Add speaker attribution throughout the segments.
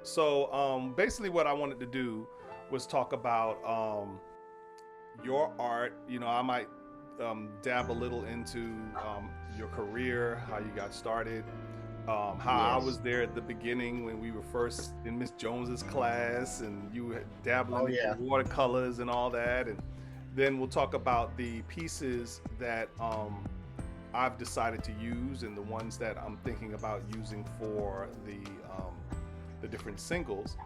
Speaker 1: So basically, what I wanted to do was talk about your art. I might dab a little into your career, how you got started, how I was
Speaker 2: Yes.
Speaker 1: there at the beginning when we were first in Miss Jones's class, and you were dabbling
Speaker 2: Oh
Speaker 1: in your
Speaker 2: yeah.
Speaker 1: watercolors and all that, and then we'll talk about the pieces that I've decided to use and the ones that I'm thinking about using for the different singles,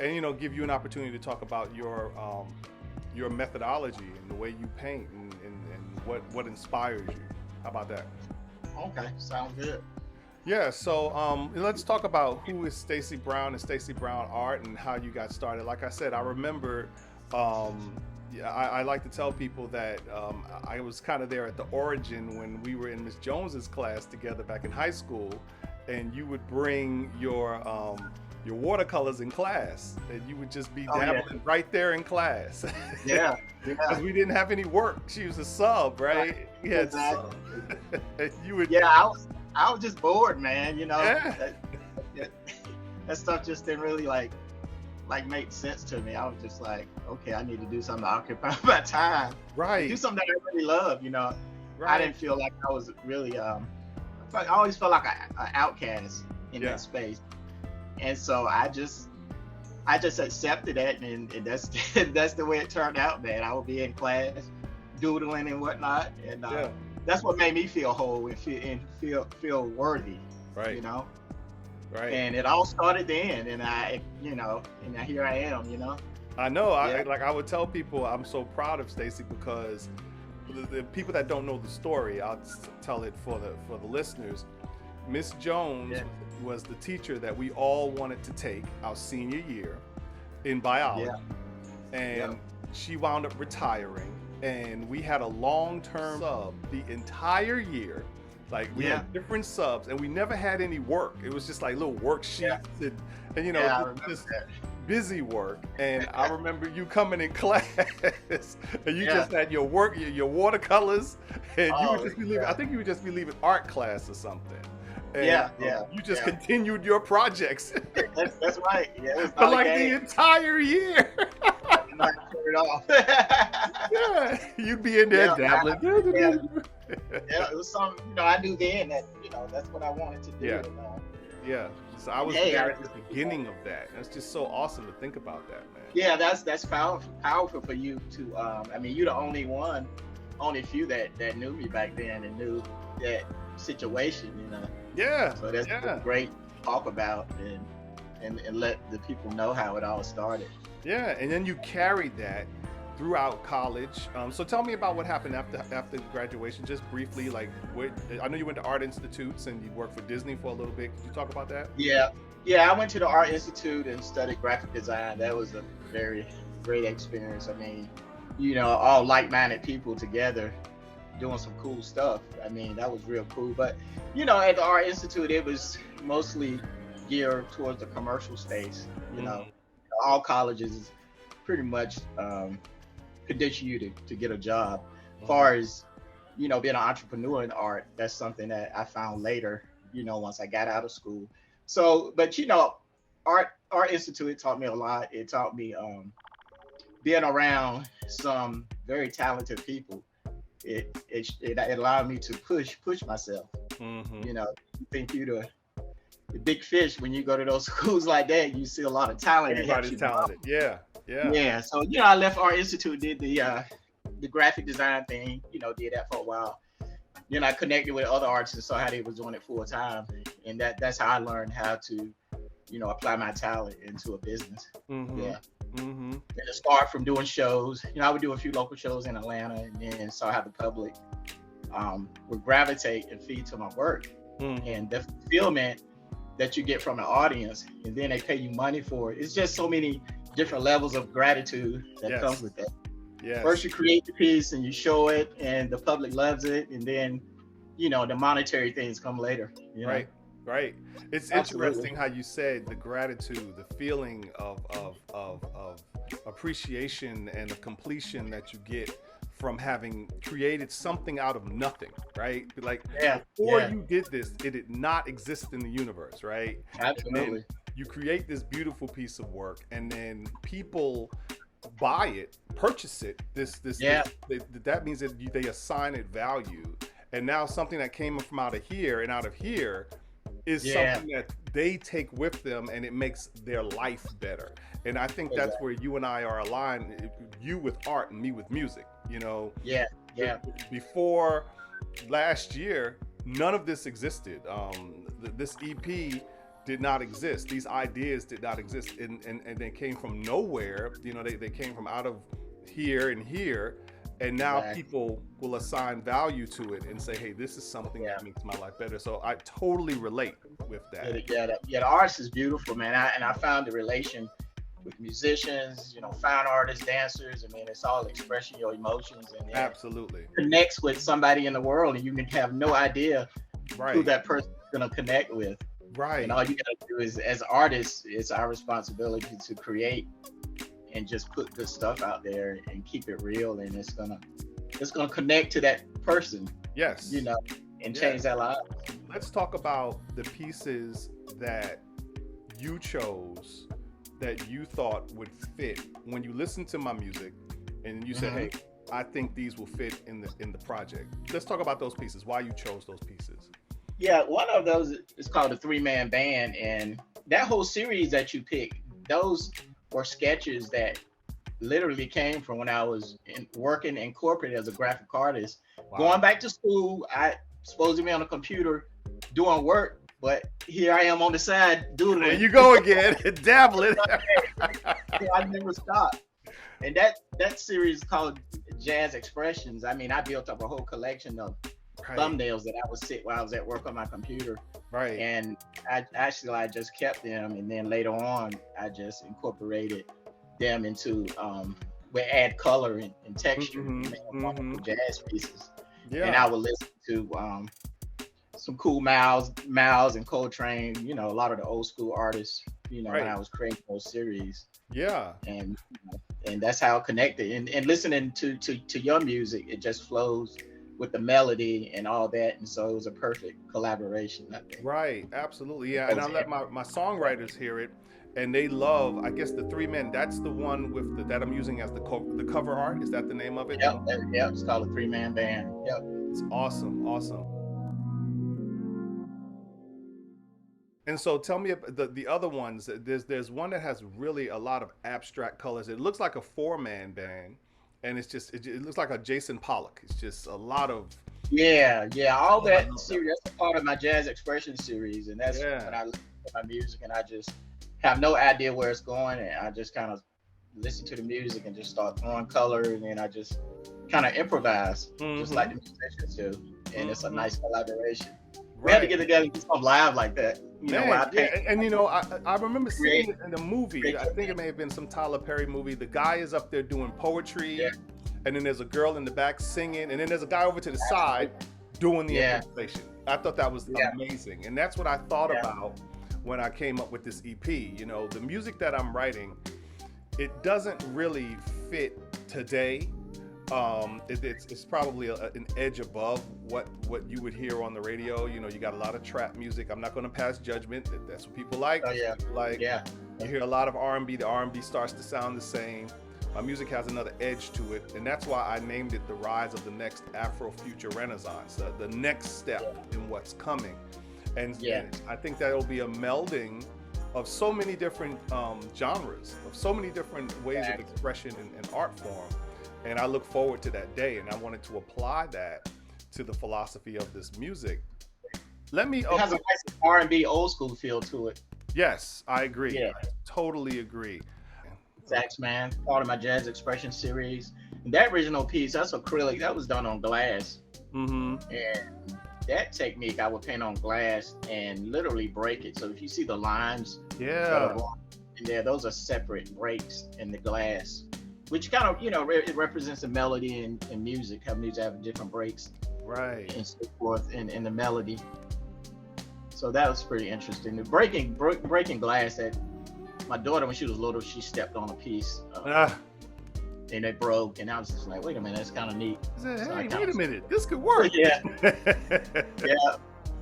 Speaker 1: and give you an opportunity to talk about your methodology and the way you paint and what inspires you. How about that?
Speaker 2: Okay. Sounds good.
Speaker 1: Yeah, so let's talk about who is Stacey Brown and Stacey Brown Art and how you got started. Like I said, I remember, yeah, I like to tell people that I was kind of there at the origin when we were in Miss Jones's class together back in high school, and you would bring your watercolors in class, and you would just be
Speaker 2: Oh yeah.
Speaker 1: dabbling right there in class
Speaker 2: Yeah.
Speaker 1: because
Speaker 2: Yeah.
Speaker 1: we didn't have any work. She was a sub,
Speaker 2: Right.
Speaker 1: right? We had sub.
Speaker 2: Exactly.
Speaker 1: You would,
Speaker 2: Yeah. I was just bored, man.
Speaker 1: yeah.
Speaker 2: That, that stuff just didn't really like make sense to me. I was just like, okay, I need to do something to occupy my time and do
Speaker 1: Right,
Speaker 2: something that I really love. I
Speaker 1: right.
Speaker 2: didn't feel like I was really I always felt like an outcast in
Speaker 1: Yeah.
Speaker 2: that space, and so I just accepted it, and that's that's the way it turned out, man. I would be in class doodling and whatnot, and
Speaker 1: Yeah.
Speaker 2: that's what made me feel whole and feel worthy, you
Speaker 1: Right.
Speaker 2: know.
Speaker 1: Right.
Speaker 2: And it all started then, and and now here I am,
Speaker 1: I know.
Speaker 2: Yeah,
Speaker 1: I would tell people I'm so proud of Stacy because the people that don't know the story, I'll tell it for the listeners. Miss Jones
Speaker 2: yeah,
Speaker 1: was the teacher that we all wanted to take our senior year in
Speaker 2: yeah,
Speaker 1: biology,
Speaker 2: yeah,
Speaker 1: and she wound up retiring, and we had a long-term sub the entire year. Like, we
Speaker 2: yeah,
Speaker 1: had different subs, and we never had any work. It was just like little
Speaker 2: yeah,
Speaker 1: worksheets and
Speaker 2: yeah. I remember
Speaker 1: just
Speaker 2: that.
Speaker 1: busy work. And I remember you coming in class and you
Speaker 2: Yeah.
Speaker 1: just had your work, your watercolors, and you would
Speaker 2: Oh,
Speaker 1: just be leaving. I
Speaker 2: yeah,
Speaker 1: think you would just be leaving art class or something, and
Speaker 2: yeah, yeah,
Speaker 1: you just
Speaker 2: yeah.
Speaker 1: continued your projects
Speaker 2: That's right. Yeah, it was
Speaker 1: for
Speaker 2: not a
Speaker 1: like the
Speaker 2: game.
Speaker 1: entire year.
Speaker 2: I did not turn it off.
Speaker 1: Yeah, you'd be in there
Speaker 2: Yeah,
Speaker 1: dabbling.
Speaker 2: yeah, yeah. It was something, I knew then that, that's what I wanted to do.
Speaker 1: Yeah, yeah. So I
Speaker 2: And
Speaker 1: was
Speaker 2: hey,
Speaker 1: there at the beginning of that. That's just so awesome to think about that, man.
Speaker 2: yeah, that's powerful for you to. I mean, you're the only one, only few that knew me back then and knew that situation.
Speaker 1: Yeah,
Speaker 2: So that's
Speaker 1: yeah,
Speaker 2: great to talk about and let the people know how it all started.
Speaker 1: yeah. And then you carried that throughout college. So tell me about what happened after graduation, just briefly. Like, I know you went to art institutes and you worked for Disney for a little bit. Could you talk about that?
Speaker 2: Yeah, yeah. I went to the Art Institute and studied graphic design. That was a very great experience. I mean, all like-minded people together doing some cool stuff. I mean, that was real cool. But at the Art Institute, it was mostly geared towards the commercial space. You know,
Speaker 1: Hmm.
Speaker 2: all colleges pretty much condition you to get a job. As
Speaker 1: Hmm.
Speaker 2: far as being an entrepreneur in art, that's something that I found later. Once I got out of school. So, but Art Institute it taught me a lot. It taught me being around some very talented people. It allowed me to push myself.
Speaker 1: Hmm.
Speaker 2: You think you're the big fish when you go to those schools like that. You see a lot of talent that helps
Speaker 1: Everybody's
Speaker 2: you grow.
Speaker 1: talented. Yeah, yeah.
Speaker 2: Yeah, so I left Art Institute, did the graphic design thing, did that for a while. Then I connected with other artists and saw how they was doing it full time, and that's how I learned how to, apply my talent into a business.
Speaker 1: Hmm.
Speaker 2: Yeah,
Speaker 1: Hmm.
Speaker 2: and to start from doing shows, I would do a few local shows in Atlanta, and then saw how the public would gravitate and feed to my work,
Speaker 1: Hmm.
Speaker 2: and the fulfillment that you get from the audience, and then they pay you money for it. It's just so many different levels of gratitude that comes
Speaker 1: Yes,
Speaker 2: with that. First,
Speaker 1: yes.
Speaker 2: you create the piece and you show it, and the public loves it, and then the monetary things come later.
Speaker 1: Right, right. It's
Speaker 2: Absolutely.
Speaker 1: interesting how you said the gratitude, the feeling of appreciation and the completion that you get from having created something out of nothing, right? Like,
Speaker 2: Yeah,
Speaker 1: before
Speaker 2: yeah,
Speaker 1: you did this, it did not exist in the universe, right? And then
Speaker 2: absolutely.
Speaker 1: you create this beautiful piece of work, and then people buy it, purchase it. That means that they assign it value, and now something that came from out of here and out of here is something that they take with them, and it makes their life better. And I think that's where you and I are aligned. You with art and me with music. You know.
Speaker 2: Yeah.
Speaker 1: Before last year, none of this existed. This EP did not exist. These ideas did not exist, and they came from nowhere. You know, they came from out of here and here, and now people will assign value to it and say, hey, this is something that makes my life better. So I totally relate with that.
Speaker 2: The artist is beautiful, man. I found the relation with musicians, you know, fine artists, dancers. I mean, it's all expressing your emotions, and
Speaker 1: absolutely
Speaker 2: connects with somebody in the world, and you can have no idea who that person is going to connect with.
Speaker 1: Right.
Speaker 2: And all you got to do is, as artists, it's our responsibility to create and just put good stuff out there and keep it real, and it's gonna connect to that person.
Speaker 1: Yes.
Speaker 2: You know, and change their lives.
Speaker 1: Let's talk about the pieces that you chose that you thought would fit when you listen to my music, and you said, hey, I think these will fit in the project. Let's talk about those pieces, why you chose those pieces.
Speaker 2: Yeah, one of those is called a 3-Man Band, and that whole series that you picked, those were sketches that literally came from when I was working in corporate as a graphic artist. Wow. Going back to school, I supposed to be on a computer doing work, but here I am on the side doing it.
Speaker 1: There you go again, dabbling.
Speaker 2: I never stopped. And that series called Jazz Expressions. I mean, I built up a whole collection of thumbnails that I would sit while I was at work on my computer.
Speaker 1: Right.
Speaker 2: And I just kept them, and then later on I just incorporated them into we add color and texture, jazz pieces. Yeah. And I would listen to some cool Miles and Coltrane, you know, a lot of the old school artists, you know, when I was creating those series.
Speaker 1: Yeah.
Speaker 2: And that's how it connected. And listening to your music, it just flows with the melody and all that, and so it was a perfect collaboration, I think.
Speaker 1: Right, absolutely, yeah. And I let my songwriters hear it, and they love, I guess, the 3-Man. That's the one with that I'm using as the cover art. Is that the name of it?
Speaker 2: Yep, it's called a 3-Man Band. Yep.
Speaker 1: It's awesome. And so tell me the other ones. There's one that has really a lot of abstract colors. It looks like a 4-man band. And it's just, it looks like a Jason Pollock. It's just a lot of...
Speaker 2: Yeah. All that series, that's a part of my Jazz Expression series. And that's when I listen to my music and I just have no idea where it's going. And I just kind of listen to the music and just start throwing color. And then I just kind of improvise, just like the musicians do. And it's a nice collaboration. We had to get together and do something live like that. You know,
Speaker 1: and you know, I remember seeing it in the movie. I think it may have been some Tyler Perry movie. The guy is up there doing poetry, and then there's a girl in the back singing, and then there's a guy over to the side doing the improvisation. I thought that was amazing, and that's what I thought about when I came up with this EP. You know, the music that I'm writing, it doesn't really fit today. It's probably an edge above what you would hear on the radio. You know, you got a lot of trap music. I'm not going to pass judgment. That's what people like.
Speaker 2: Oh yeah.
Speaker 1: You hear a lot of R&B. The R&B starts to sound the same. My music has another edge to it, and that's why I named it The Rise of the Next Afro Future Renaissance, the next step in what's coming. And I think that'll be a melding of so many different genres, of so many different ways of expression and art form. And I look forward to that day, and I wanted to apply that to the philosophy of this music. It
Speaker 2: has a nice R&B old school feel to it.
Speaker 1: Yes, I agree. I totally agree.
Speaker 2: Sax Man, part of my Jazz Expression series. And that original piece, that's acrylic. That was done on glass. And that technique, I would paint on glass and literally break it. So if you see the lines, those are separate breaks in the glass. Which kind of, you know, it represents the melody and music. How music have different breaks, and so forth in the melody. So that was pretty interesting. The breaking glass. That my daughter, when she was little, she stepped on a piece, and it broke. And I was just like, wait a minute, that's kind of neat.
Speaker 1: Hey, wait a minute, this could work.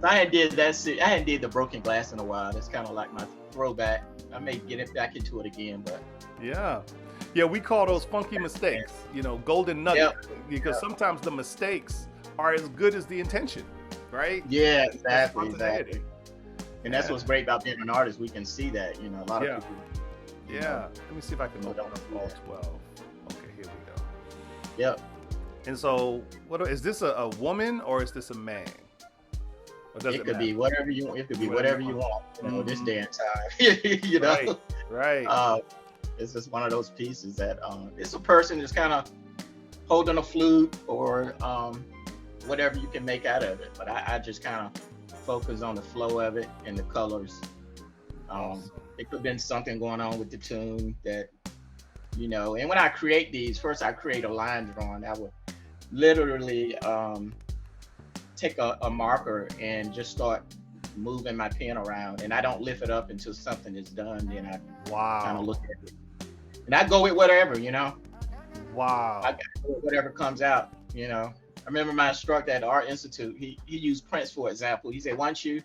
Speaker 2: So I hadn't did that. I hadn't did the broken glass in a while. That's kind of like my throwback. I may get it back into it again, but
Speaker 1: Yeah. Yeah, we call those funky mistakes, golden nugget.
Speaker 2: Yep.
Speaker 1: Because
Speaker 2: Yep.
Speaker 1: sometimes the mistakes are as good as the intention, right?
Speaker 2: Yeah,
Speaker 1: That's
Speaker 2: exactly,
Speaker 1: spontaneity.
Speaker 2: exactly. And that's what's great about being an artist. We can see that, a lot
Speaker 1: Yeah.
Speaker 2: of people.
Speaker 1: Yeah. Let me see if I can
Speaker 2: No,
Speaker 1: open
Speaker 2: don't
Speaker 1: up
Speaker 2: do
Speaker 1: all
Speaker 2: that.
Speaker 1: 12. Okay, here we go.
Speaker 2: Yep.
Speaker 1: And so, is this a woman or is this a man? Or does
Speaker 2: It could
Speaker 1: matter?
Speaker 2: be whatever you want. It could be
Speaker 1: Whatever
Speaker 2: whatever
Speaker 1: you
Speaker 2: you want. This
Speaker 1: Mhm.
Speaker 2: day and time.
Speaker 1: Right. Right.
Speaker 2: It's just one of those pieces that it's a person that's kind of holding a flute or whatever you can make out of it. But I just kind of focus on the flow of it and the colors.
Speaker 1: Awesome.
Speaker 2: It could have been something going on with the tune that, and when I create these, first I create a line drawing. I would literally take a marker and just start moving my pen around, and I don't lift it up until something is done. Then I kind
Speaker 1: Wow.
Speaker 2: of look at it, and I go with whatever, I
Speaker 1: Wow.
Speaker 2: go with whatever comes out. I remember my instructor at the Art Institute. He used Prince for example. He said, once you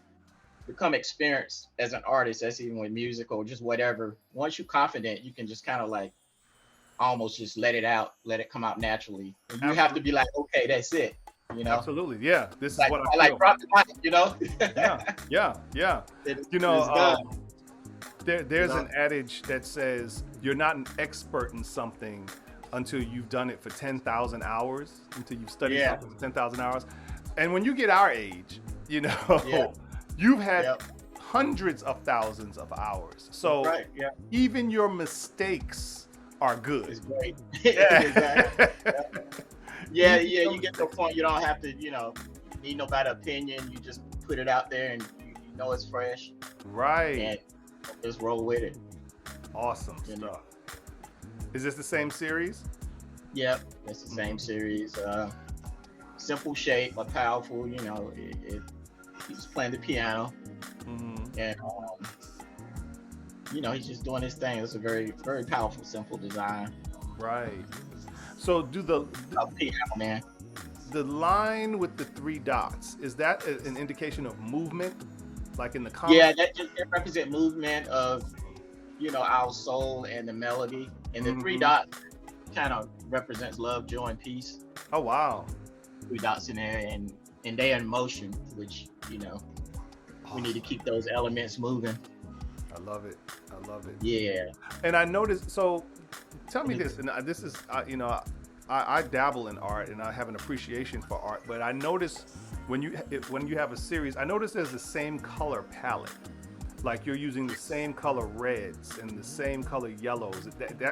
Speaker 2: become experienced as an artist, that's even with music or just whatever. Once you're confident, you can just kind of like almost just let it come out naturally. And you have to be like, okay, that's it.
Speaker 1: Absolutely. Yeah. This is
Speaker 2: Like,
Speaker 1: what
Speaker 2: I
Speaker 1: I
Speaker 2: like
Speaker 1: feel.
Speaker 2: drop the mic,
Speaker 1: Yeah. Yeah.
Speaker 2: It's
Speaker 1: There's
Speaker 2: done.
Speaker 1: an adage that says you're not an expert in something until you've done it for 10,000 hours, until you've studied
Speaker 2: Yeah.
Speaker 1: something for 10,000 hours. And when you get our age,
Speaker 2: Yeah.
Speaker 1: you've had
Speaker 2: Yep.
Speaker 1: hundreds of thousands of hours. So
Speaker 2: Right, yeah,
Speaker 1: even your mistakes are good.
Speaker 2: it's great.
Speaker 1: Yeah.
Speaker 2: Exactly. Yeah, you get to a point you don't have to, need nobody's opinion. You just put it out there and you know it's fresh
Speaker 1: Right.
Speaker 2: and just roll with it.
Speaker 1: Awesome stuff. Is this the same series?
Speaker 2: Yep, it's the same series. Simple shape, but powerful. He's playing the piano,
Speaker 1: Mm-hmm.
Speaker 2: and he's just doing his thing. It's a very, very powerful, simple design.
Speaker 1: Right. So do the
Speaker 2: Piano, man.
Speaker 1: the line with the 3 dots, is that an indication of movement, like in the comic?
Speaker 2: Yeah, it represents movement of, our soul and the melody, and the 3
Speaker 1: Mhm.
Speaker 2: dots kind of represents love, joy, and peace.
Speaker 1: Oh wow.
Speaker 2: 3 dots in there, and they're in motion, which we need to keep those elements moving.
Speaker 1: I love it. I love it.
Speaker 2: Yeah.
Speaker 1: And I noticed. So, tell me this, and this is, I dabble in art, and I have an appreciation for art. But I notice when you have a series, I notice there's the same color palette. Like you're using the same color reds and the same color yellows.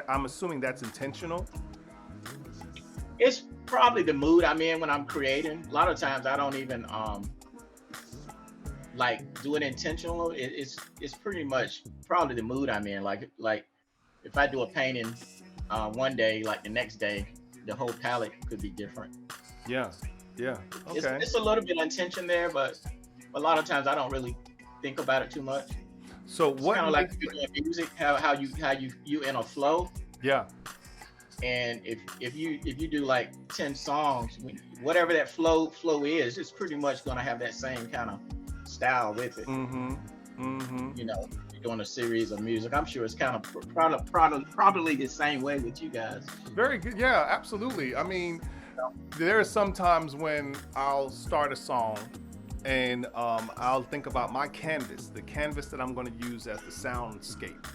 Speaker 1: I'm assuming that's intentional.
Speaker 2: It's probably the mood I'm in when I'm creating. A lot of times I don't even like do it intentional. It's pretty much probably the mood I'm in. Like if I do a painting one day, like the next day, the whole palette could be different.
Speaker 1: Yeah. Yeah. Okay.
Speaker 2: It's a little bit of intention there, but a lot of times I don't really think about it too much.
Speaker 1: So
Speaker 2: It's
Speaker 1: what?
Speaker 2: kind of like you doing music, how you in a flow.
Speaker 1: Yeah.
Speaker 2: And if you do like 10 songs, whatever that flow is, it's pretty much gonna have that same kind of style with it.
Speaker 1: Mm-hmm. Mm-hmm.
Speaker 2: You're doing a series of music. I'm sure it's kind of probably the same way with you guys.
Speaker 1: Very good. Yeah, absolutely. I mean, there are some times when I'll start a song and I'll think about my canvas, the canvas that I'm going to use as the soundscape.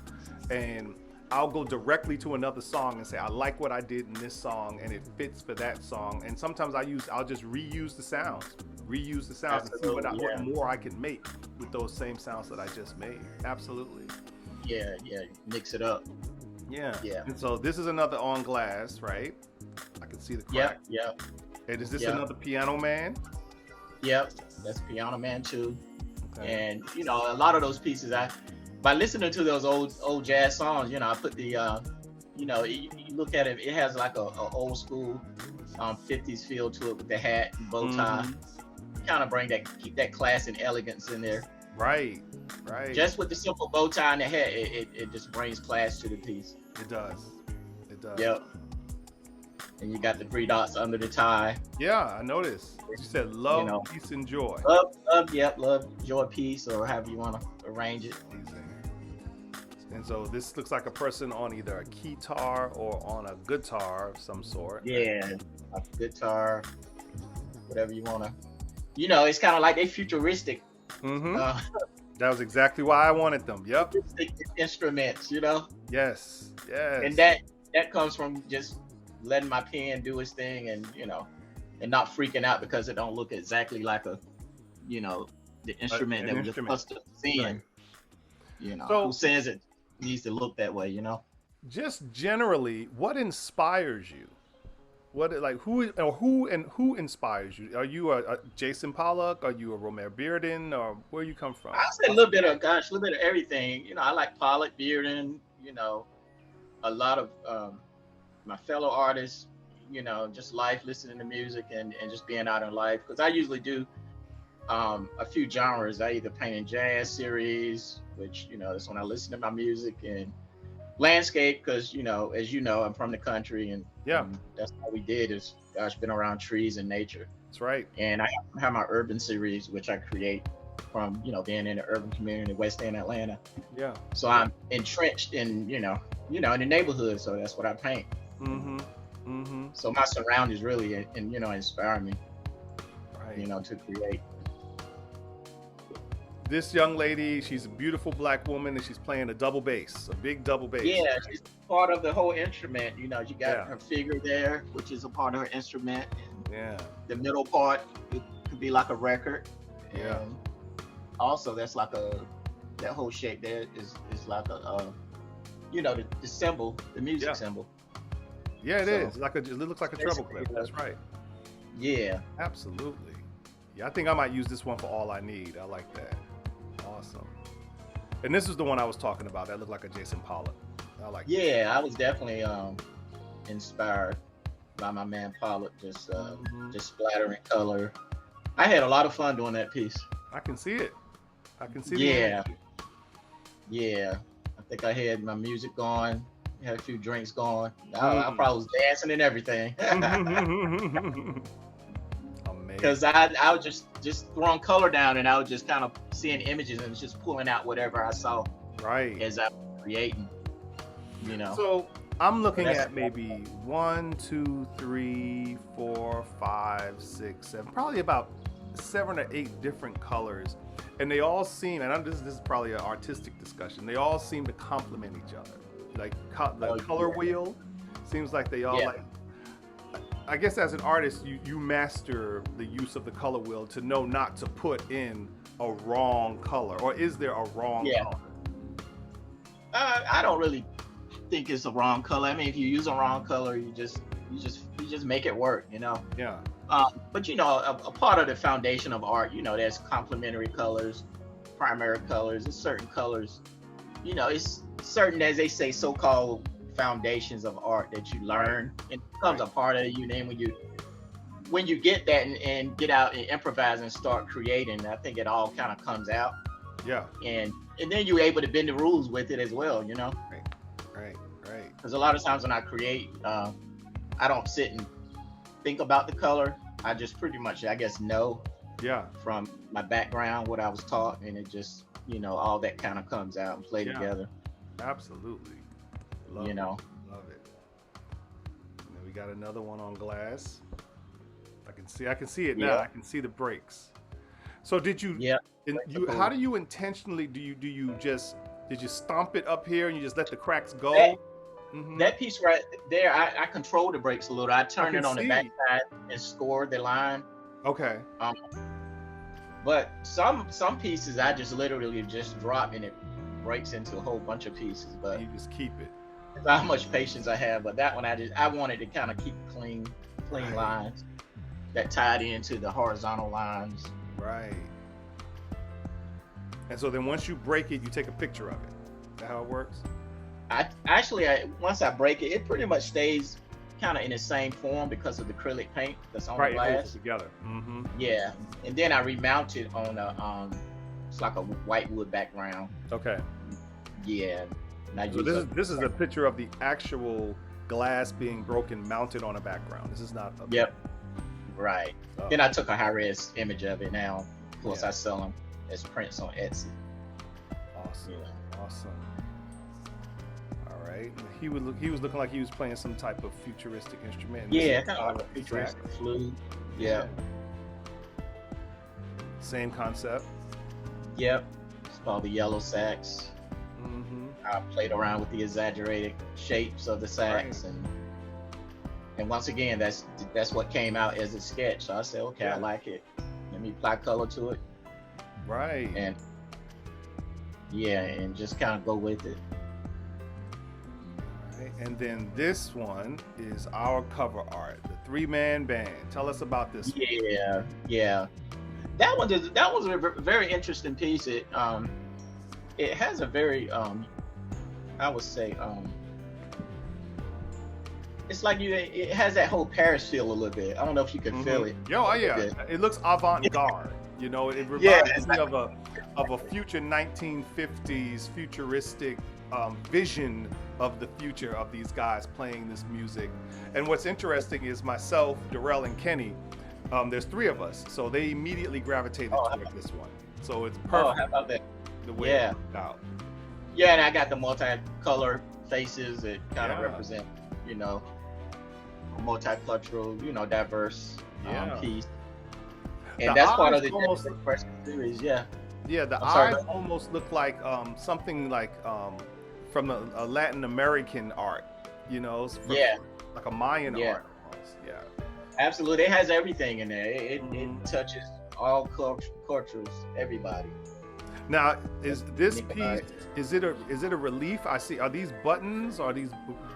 Speaker 1: And I'll go directly to another song and say, I like what I did in this song and it fits for that song. And sometimes I'll just reuse the sounds and see what more I can make with those same sounds that I just made. Absolutely.
Speaker 2: Yeah, mix it up.
Speaker 1: Yeah.
Speaker 2: Yeah.
Speaker 1: And so this is another on glass, right? I can see the crack.
Speaker 2: Yep.
Speaker 1: And is this
Speaker 2: Yep.
Speaker 1: another Piano Man?
Speaker 2: Yep, that's Piano Man too.
Speaker 1: Okay.
Speaker 2: And a lot of those pieces, by listening to those old jazz songs, I put the you look at it, it has like a old school 50s feel to it with the hat and bow tie. Kind of keep that class and elegance in there.
Speaker 1: Right.
Speaker 2: Just with the simple bow tie and the hat, it just brings class to the piece.
Speaker 1: It does.
Speaker 2: Yep. and you got the three dots under the tie.
Speaker 1: Yeah, I noticed. You said
Speaker 2: You
Speaker 1: love,
Speaker 2: know,
Speaker 1: peace, and joy.
Speaker 2: love, joy, peace, or however you want to arrange it.
Speaker 1: Amazing. And so this looks like a person on either a guitar or on a guitar of some sort.
Speaker 2: Yeah, a guitar, whatever you want to. You know, it's kind of like they futuristic.
Speaker 1: Mm-hmm. That was exactly why I wanted them. Yep.
Speaker 2: Instruments, you know.
Speaker 1: Yes. Yes.
Speaker 2: And that comes from just letting my pen do its thing, and you know, and not freaking out because it don't look exactly like a, you know, the instrument that we're accustomed to seeing. Right. You know, so, who says it needs to look that way? You know.
Speaker 1: Just generally, what inspires you? What who inspires you? Are you a Jason Pollock? Are you a Romare Bearden? Or where you come from?
Speaker 2: I say a little bit of everything. You know, I like Pollock, Bearden. You know, a lot of my fellow artists. You know, just life, listening to music, and just being out in life. Because I usually do a few genres. I either paint in jazz series, which you know that's when I listen to my music, and landscape, because you know, as you know, I'm from the country, and that's all we did is been around trees and nature.
Speaker 1: That's right.
Speaker 2: And I have my urban series, which I create from, you know, being in the urban community in West End Atlanta.
Speaker 1: Yeah.
Speaker 2: So I'm entrenched in, you know, in the neighborhood. So that's what I paint.
Speaker 1: Mm-hmm. Mm-hmm.
Speaker 2: So my surroundings really, and you know, inspire me.
Speaker 1: Right.
Speaker 2: You know, to create.
Speaker 1: This young lady, she's a beautiful black woman, and she's playing a double bass, a big double bass.
Speaker 2: Yeah, she's part of the whole instrument. You know, you got her figure there, which is a part of her instrument. And the middle part, it could be like a record.
Speaker 1: Yeah.
Speaker 2: And also, that's like that whole shape there is like a, you know, the symbol, the music symbol.
Speaker 1: Yeah, it is. It looks like a treble clef. That's right.
Speaker 2: Yeah.
Speaker 1: Absolutely. Yeah, I think I might use this one for all I need. I like that. Awesome. And this is the one I was talking about. That looked like a Jason Pollock. I like that.
Speaker 2: Yeah, I was definitely inspired by my man Pollock, just splattering color. I had a lot of fun doing that piece.
Speaker 1: I can see it. I can see
Speaker 2: Yeah. I think I had my music going, had a few drinks going. I probably was dancing and everything. Because I was just throwing color down, and I was just kind of seeing images and just pulling out whatever I saw.
Speaker 1: Right.
Speaker 2: As I was creating, you know.
Speaker 1: So I'm looking at maybe 1, 2, 3, 4, 5, 6, 7, probably about 7 or 8 different colors, and they all seem, and this is probably an artistic discussion, they all seem to complement each other. Like the color wheel seems like they all like. I guess as an artist, you master the use of the color wheel to know not to put in a wrong color, or is there a wrong color?
Speaker 2: I don't really think it's a wrong color. I mean, if you use a wrong color, you just make it work, you know.
Speaker 1: Yeah.
Speaker 2: But you know, a part of the foundation of art, you know, there's complementary colors, primary colors, and certain colors. You know, it's certain, as they say, so-called foundations of art that you learn, and it becomes a part of you. Then when you get that and get out and improvise and start creating, I think it all kind of comes out.
Speaker 1: Yeah.
Speaker 2: And then you're able to bend the rules with it as well, you know.
Speaker 1: Right.
Speaker 2: Because a lot of times when I create, I don't sit and think about the color. I just pretty much, I guess, know.
Speaker 1: Yeah.
Speaker 2: From my background, what I was taught, and it just, you know, all that kind of comes out and play together.
Speaker 1: Absolutely. Love it. Love it. And then we got another one on glass. I can see it now. I can see the breaks. So did you?
Speaker 2: Yeah.
Speaker 1: How do you intentionally did you stomp it up here and you just let the cracks go?
Speaker 2: That piece right there, I control the brakes a little. I turn it on the backside and score the line.
Speaker 1: Okay.
Speaker 2: But some pieces I just literally just drop and it breaks into a whole bunch of pieces. But
Speaker 1: you just keep it.
Speaker 2: That's how much patience I have. But that one I wanted to kind of keep clean lines that tied into the horizontal lines.
Speaker 1: Right. And so then once you break it, you take a picture of it. Is that how it works?
Speaker 2: Once I break it, it pretty much stays kind of in the same form because of the acrylic paint that's on the glass.
Speaker 1: It holds together. Mm-hmm.
Speaker 2: Yeah, and then I remount it on a it's like a white wood background.
Speaker 1: Okay.
Speaker 2: Yeah.
Speaker 1: So this is a picture of the actual glass being broken mounted on a background. This is not.
Speaker 2: Yep. Right.
Speaker 1: Oh,
Speaker 2: Then I took a high-res image of it. Now, of course,
Speaker 1: yeah.
Speaker 2: I sell them as prints on Etsy.
Speaker 1: Awesome.
Speaker 2: Yeah.
Speaker 1: Awesome. All right. He was looking like he was playing some type of futuristic instrument.
Speaker 2: Yeah, kind of like a futuristic flute. Yeah.
Speaker 1: Same concept.
Speaker 2: Yep. It's called the yellow sax.
Speaker 1: Mm-hmm.
Speaker 2: I played around with the exaggerated shapes of the sax,
Speaker 1: Right.
Speaker 2: and once again, that's what came out as a sketch. So I said, okay,
Speaker 1: Yeah.
Speaker 2: I like it. Let me apply color to it,
Speaker 1: Right.
Speaker 2: and yeah, and just kind of go with it.
Speaker 1: Right. And then this one is our cover art, the 3-man band. Tell us about this one.
Speaker 2: Yeah, yeah. That was a very interesting piece. It has a very I would say it's like it has that whole Paris feel a little bit. I don't know if you can feel it.
Speaker 1: Yo, yeah.
Speaker 2: bit.
Speaker 1: It looks avant-garde. You know, it reminds
Speaker 2: Yeah,
Speaker 1: me of a future 1950s futuristic vision of the future of these guys playing this music. And what's interesting is myself, Darrell, and Kenny. There's 3 of us, so they immediately gravitated toward this one. So it's
Speaker 2: Oh,
Speaker 1: perfect
Speaker 2: how about that?
Speaker 1: the way
Speaker 2: Yeah.
Speaker 1: it worked out.
Speaker 2: Yeah, and I got the multicolor faces that kind of
Speaker 1: Yeah.
Speaker 2: represent, a multicultural, diverse
Speaker 1: Yeah.
Speaker 2: piece.
Speaker 1: The
Speaker 2: And that's part
Speaker 1: eyes
Speaker 2: of the
Speaker 1: almost-
Speaker 2: Express series, yeah.
Speaker 1: Yeah, the
Speaker 2: I'm sorry,
Speaker 1: eyes
Speaker 2: but-
Speaker 1: almost look like something like from a Latin American art,
Speaker 2: Yeah.
Speaker 1: like a Mayan
Speaker 2: Yeah.
Speaker 1: art almost. Yeah.
Speaker 2: Absolutely, it has everything in there. It
Speaker 1: Mhm.
Speaker 2: touches all cultures, everybody.
Speaker 1: Now, is this
Speaker 2: Anybody.
Speaker 1: piece is it a relief? I see. Are these buttons? Are these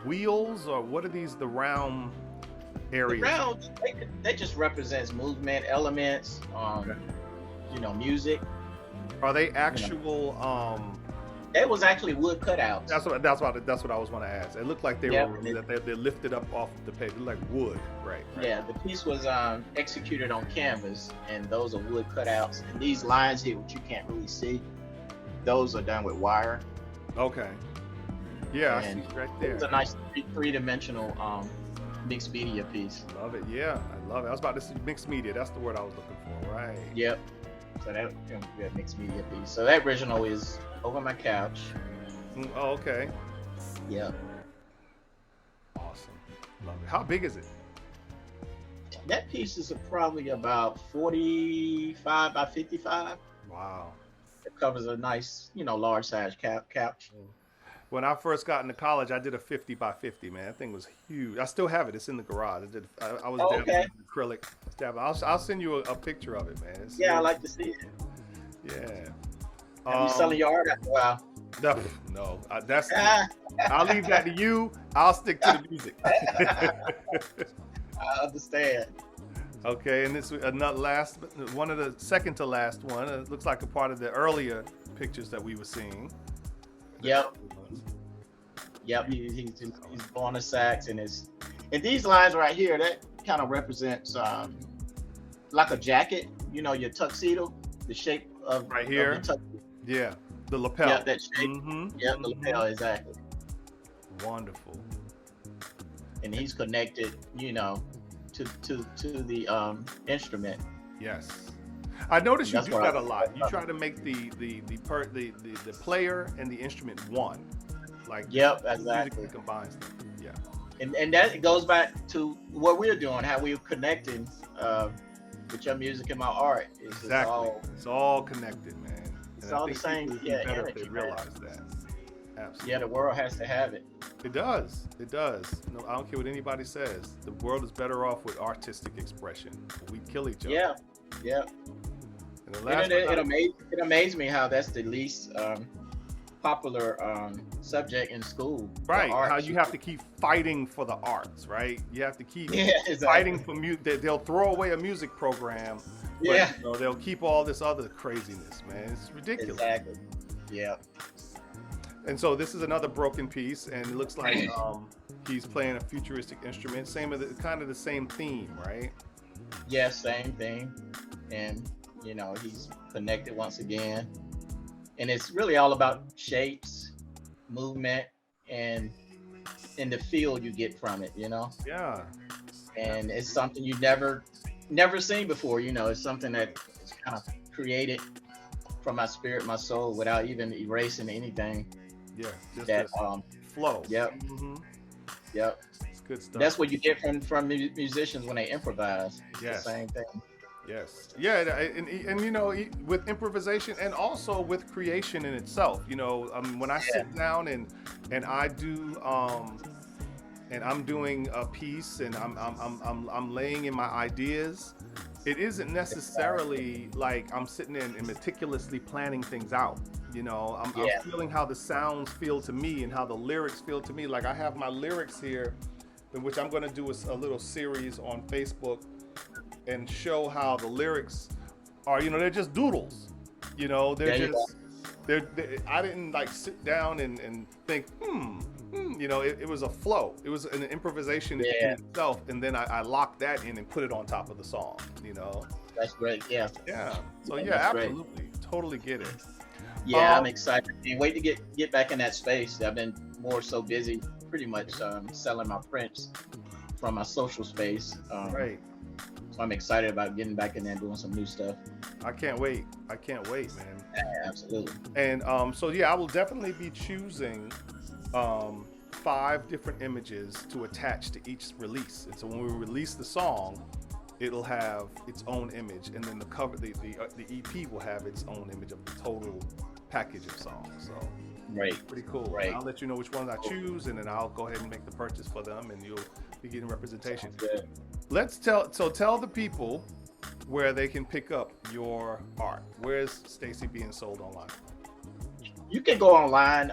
Speaker 1: wheels? Or what are these? The round
Speaker 2: The
Speaker 1: areas.
Speaker 2: round, they just represents movement, elements, music.
Speaker 1: Are they actual?
Speaker 2: It was actually wood cutouts.
Speaker 1: That's what I was going to ask. It looked like
Speaker 2: Yeah.
Speaker 1: they're lifted up off the paper, like wood, right?
Speaker 2: Yeah, the piece was executed on canvas, and those are wood cutouts. And these lines here, which you can't really see, those are done with wire.
Speaker 1: Okay. Yeah, I
Speaker 2: And
Speaker 1: see right
Speaker 2: It's
Speaker 1: there.
Speaker 2: a nice three-dimensional mixed media piece.
Speaker 1: Love it. Yeah, I love it. I was about to say mixed media. That's the word I was looking for. Right.
Speaker 2: Yep. So that a mixed media piece. So that original is over my couch.
Speaker 1: Oh, okay.
Speaker 2: Yep.
Speaker 1: Awesome. Love it. How big is it?
Speaker 2: That piece is probably about 45 by 55.
Speaker 1: Wow.
Speaker 2: It covers a nice, large size couch.
Speaker 1: When I first got into college, I did a 50 by 50, man. That thing was huge. I still have it. It's in the garage. I was dabbling
Speaker 2: Okay.
Speaker 1: with acrylic. I'll send you a picture of it, man.
Speaker 2: Yeah, I like to see it.
Speaker 1: Yeah.
Speaker 2: Have you selling your art after a while?
Speaker 1: No, I'll leave that to you. I'll stick to the music.
Speaker 2: I understand.
Speaker 1: Okay, and this one of the second to last one. It looks like a part of the earlier pictures that we were seeing.
Speaker 2: Yep. He's blowing the sax, and these lines right here, that kind of represents like a jacket. Your tuxedo, the shape of
Speaker 1: Right
Speaker 2: of
Speaker 1: here?
Speaker 2: your tuxedo.
Speaker 1: Yeah, the lapel.
Speaker 2: Yeah, that shape.
Speaker 1: Mm-hmm.
Speaker 2: Yeah, the lapel, exactly.
Speaker 1: Wonderful.
Speaker 2: And he's connected, to the instrument.
Speaker 1: Yes. I noticed you
Speaker 2: That's
Speaker 1: do
Speaker 2: what
Speaker 1: that
Speaker 2: I-
Speaker 1: a lot. You try to make the player and the instrument one. Like
Speaker 2: Yep,
Speaker 1: the music
Speaker 2: exactly.
Speaker 1: that combines them. Yeah.
Speaker 2: And that goes back to what we're doing, how we're connecting with your music and my art.
Speaker 1: Exactly. It's all connected, man.
Speaker 2: It's
Speaker 1: And I
Speaker 2: all the
Speaker 1: think
Speaker 2: same,
Speaker 1: people would be
Speaker 2: yeah,
Speaker 1: better if they
Speaker 2: energy, man.
Speaker 1: realize that. Absolutely.
Speaker 2: Yeah, the world has to have it.
Speaker 1: It does. It does. No, I don't care what anybody says. The world is better off with artistic expression. We kill each other.
Speaker 2: Yeah, yeah.
Speaker 1: And the last
Speaker 2: It amazed me how that's the least popular subject in school. the
Speaker 1: right.
Speaker 2: arts.
Speaker 1: How you have to keep fighting for the arts, right? You have to keep
Speaker 2: Yeah, exactly.
Speaker 1: fighting for music. They'll throw away a music program, but
Speaker 2: Yeah.
Speaker 1: they'll keep all this other craziness, man. It's ridiculous.
Speaker 2: Exactly. Yeah.
Speaker 1: And so this is another broken piece, and it looks like he's playing a futuristic instrument. Kind of the same theme, right?
Speaker 2: Yeah, same thing. And he's connected once again. And it's really all about shapes, movement, and and the feel you get from it,
Speaker 1: Yeah.
Speaker 2: and it's something you never seen before. It's something that is kind of created from my spirit, my soul, without even erasing anything.
Speaker 1: Yeah. Just
Speaker 2: That
Speaker 1: this flow.
Speaker 2: Yep,
Speaker 1: Hmm.
Speaker 2: yep.
Speaker 1: It's good stuff.
Speaker 2: That's what you get from musicians when they improvise. It's the
Speaker 1: Yes.
Speaker 2: same thing.
Speaker 1: Yes. Yeah. And with improvisation and also with creation in itself, when I
Speaker 2: Yeah,
Speaker 1: sit down and I do and I'm doing a piece and I'm laying in my ideas. It isn't necessarily like I'm sitting in and meticulously planning things out. I'm
Speaker 2: yeah.
Speaker 1: feeling how the sounds feel to me and how the lyrics feel to me. Like I have my lyrics here, in which I'm going to do a little series on Facebook and show how the lyrics are. They're just doodles. They're
Speaker 2: There you go.
Speaker 1: just I didn't like sit down and think, it was a flow. It was an improvisation in
Speaker 2: Yeah,
Speaker 1: itself, and then I locked that in and put it on top of the song.
Speaker 2: that's great. Yeah,
Speaker 1: Yeah. So
Speaker 2: yeah,
Speaker 1: yeah,
Speaker 2: that's great.
Speaker 1: absolutely, totally get it.
Speaker 2: Yeah, I'm
Speaker 1: Um,
Speaker 2: excited. Can't wait to get back in that space. I've been more so busy, pretty much selling my prints from my social space.
Speaker 1: right.
Speaker 2: So I'm excited about getting back in there and doing some new stuff.
Speaker 1: I can't wait. I can't wait, man.
Speaker 2: Yeah, absolutely.
Speaker 1: And so yeah, I will definitely be choosing 5 different images to attach to each release. And so when we release the song, it'll have its own image, and then the cover, the EP will have its own image of the total package of songs. So
Speaker 2: Great,
Speaker 1: pretty cool.
Speaker 2: great.
Speaker 1: I'll let you know which ones I choose, and then I'll go ahead and make the purchase for them, and you'll be getting representation.
Speaker 2: Sounds good.
Speaker 1: Tell the people where they can pick up your art. Where's Stacey being sold online?
Speaker 2: You can go online,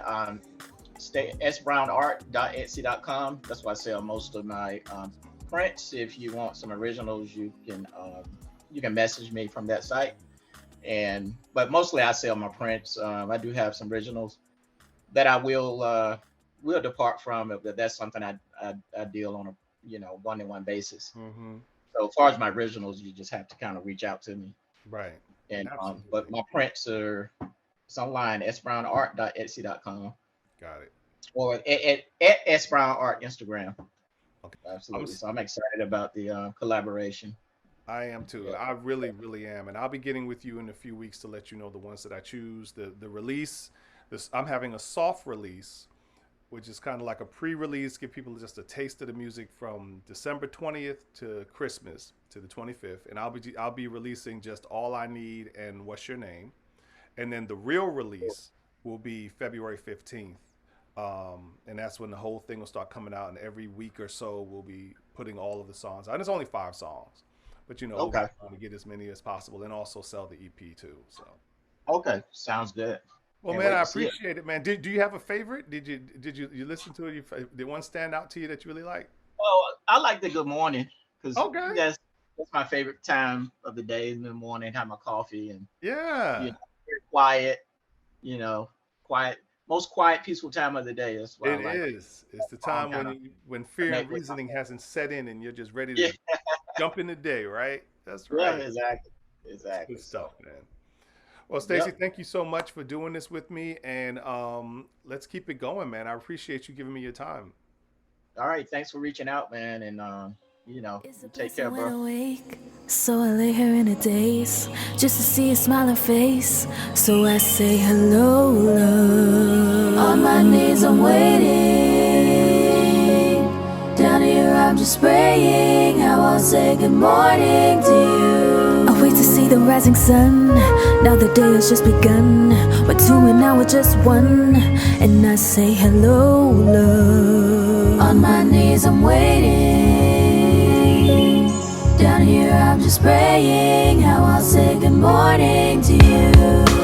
Speaker 2: sbrownart.etsy.com. That's where I sell most of my prints. If you want some originals, you can message me from that site. But mostly I sell my prints. I do have some originals that I will depart from. But that's something I deal on a one-to-one basis.
Speaker 1: Mm-hmm.
Speaker 2: So as far as my originals, you just have to kind of reach out to me.
Speaker 1: Right.
Speaker 2: And
Speaker 1: Absolutely.
Speaker 2: but my prints it's online, sbrownart.etsy.com,
Speaker 1: Got it.
Speaker 2: or at sbrownart Instagram.
Speaker 1: Okay.
Speaker 2: Absolutely. So I'm excited about the collaboration.
Speaker 1: I am too.
Speaker 2: Yeah.
Speaker 1: I really, really am, and I'll be getting with you in a few weeks to let you know the ones that I choose. The release. I'm having a soft release, which is kind of like a pre-release, give people just a taste of the music from December 20th to Christmas to the 25th, and I'll be releasing just All I Need and What's Your Name, and then the real release will be February 15th, and that's when the whole thing will start coming out, and every week or so we'll be putting all of the songs out. And it's only 5 songs, but we'll
Speaker 2: Okay.
Speaker 1: want to get as many as possible, and also sell the EP too. So.
Speaker 2: Okay. Sounds good.
Speaker 1: Well,
Speaker 2: Can't
Speaker 1: man,
Speaker 2: wait
Speaker 1: I
Speaker 2: to see it.
Speaker 1: appreciate it, man. Do you have a favorite? Did you listen to it? Did one stand out to you that you really like?
Speaker 2: Well, I like the good morning because
Speaker 1: Okay.
Speaker 2: that's my favorite time of the day, in the morning. Have my coffee and
Speaker 1: Yeah,
Speaker 2: very quiet. You know, quiet. Most quiet, peaceful time of the day. That's why I
Speaker 1: it
Speaker 2: like it.
Speaker 1: is. It's the
Speaker 2: I'm
Speaker 1: time
Speaker 2: kind of
Speaker 1: when fear and
Speaker 2: connect with my
Speaker 1: reasoning hasn't set in, and you're just ready
Speaker 2: yeah,
Speaker 1: to jump in the day, right? That's
Speaker 2: yeah,
Speaker 1: right.
Speaker 2: exactly,
Speaker 1: It's good
Speaker 2: exactly. So,
Speaker 1: stuff, man. Well, Stacey,
Speaker 2: yep.
Speaker 1: thank you so much for doing this with me, and let's keep it going, man. I appreciate you giving me your time.
Speaker 2: All right. Thanks for reaching out, man, and
Speaker 3: It's a
Speaker 2: you take care,
Speaker 3: blessing when
Speaker 2: bro.
Speaker 3: I wake, so I lay here in a daze, just to see a smiling face. So I say hello, love. On my knees I'm waiting. Down here I'm just praying how I'll say good morning to you. I wait to see the rising sun. Now the day has just begun. We're two and now we're just one. And I say hello, love. On my knees I'm waiting. Down here I'm just praying how I'll say good morning to you.